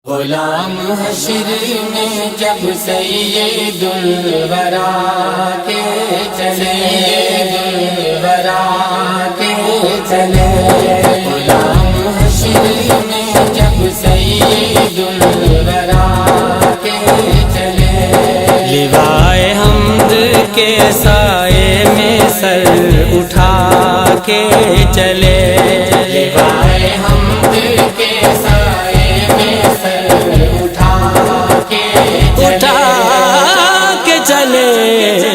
غلام حشر میں جب سید الورا کے چلے، الورا کے چلے، غلام حشر میں جب سید الورا کے چلے، لوائے حمد کے سائے میں سر اٹھا کے چلے، لوائے حمد کے سائے میں سر اٹھا کے چلے،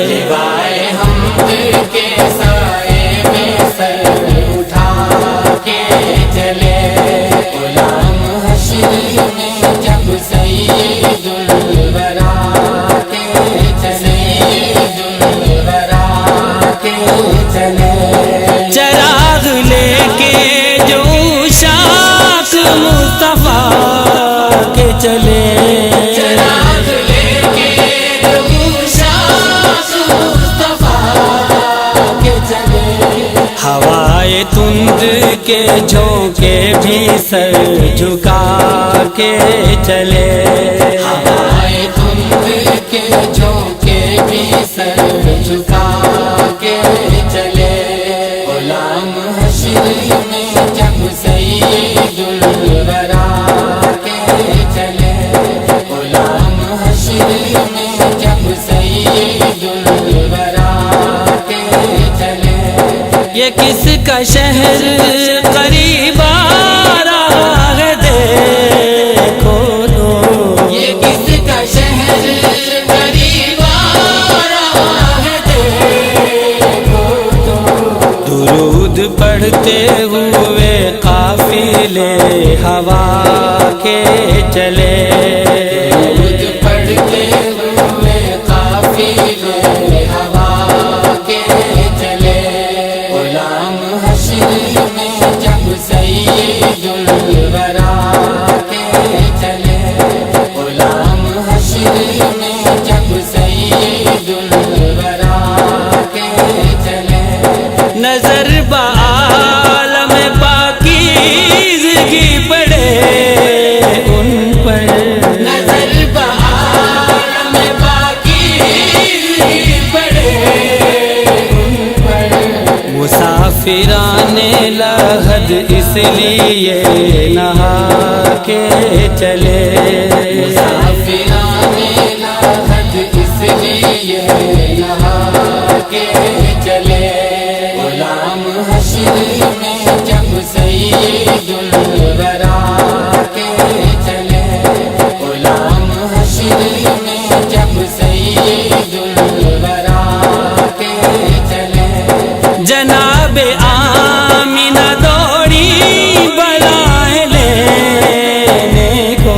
لوائے حمد کے سائے میں سر اٹھا کے چلے، غلام حشر میں جب سید الورا کے چلے، الورا کے چلے، چراغ لے کے جو شاخ مصطفیٰ کے چلے، چراغ لے کے جو شاخ مصطفیٰ کے چلے، ہوائے تند کے جھونکے بھی سر جھکا کے چلے، ہوائے تند کے جھونکے بھی سر جھکا کے چلے، غلام حشر میں جب سید الورا کے چلے، غلام حشر میں جب سید الورا کے چلے، یہ کس کا شہر قریب آ رہا ہے دیکھو تو، یہ کس کا شہر قریب آ رہا ہے دیکھو تو، درود پڑھتے ہوئے قافلے ہوا کے چلے، درود پڑھتے ہوئے قافلے ہوا کے چلے، غلام حشر میں جب سید الورا کے چلے، غلام حشر میں جب سید الورا کے چلے، نظر بعالم پاکیزگی پڑے ان پر، نظر بعالم پاکیزگی پڑے ان پر، مسافران لحد اس لیے نہا کے چلے، مسافران لحد اس لیے نہا کے چلے، غلام حشر میں جب سید الورا کے چلے، غلام حشر میں جب سید الورا کے چلے، جناب آمینہ دوڑی بلائے لینے کو،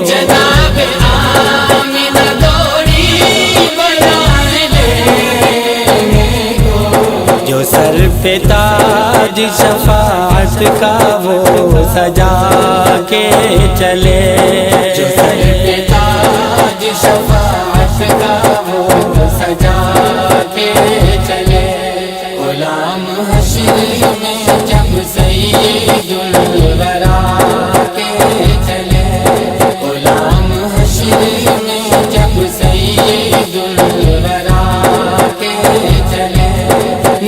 جناب آمینہ دوڑی بلائے لینے کو، جو سر پہ تاج شفاعت کا وہ سجا کے چلے، جو سر پہ تاج شفاعت کا وہ سجا کے چلے، غلام حشر میں جب سید الورا کے چلے، غلام حشر میں جب سید الورا کے چلے،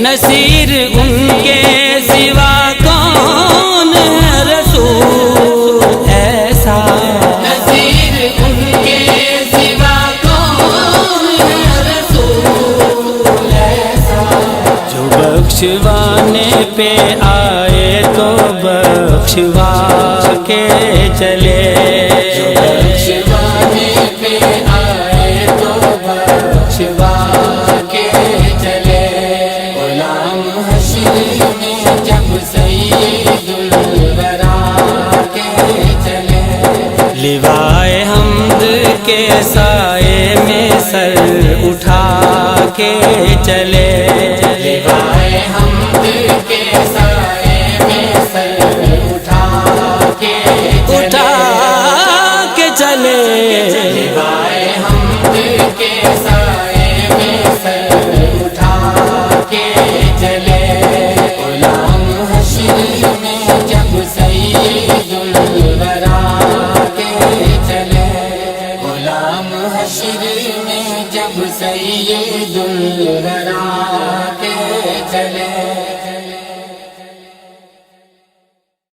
نصیر ان کے سوا کون ہے رسول ایسا، نصیر ان کے سوا کون ہے رسول ایسا، جو بخشوانے پہ آئے تو بخشوا کے چلے، جو بخشوانے پہ آئے تو بخشوا کے چلے، غلام حشر میں جب سید الورا کے چلے، لوائے حمد کے سائے میں سر اٹھا کے چلے، لوائے حمد کے سائے میں سر اٹھا کے چلے، لوائے حمد کے سائے میں سر اٹھا کے چلے، غلام حشر میں جب سید الورا کے ہم حشر میں جب سید الورا کے چلے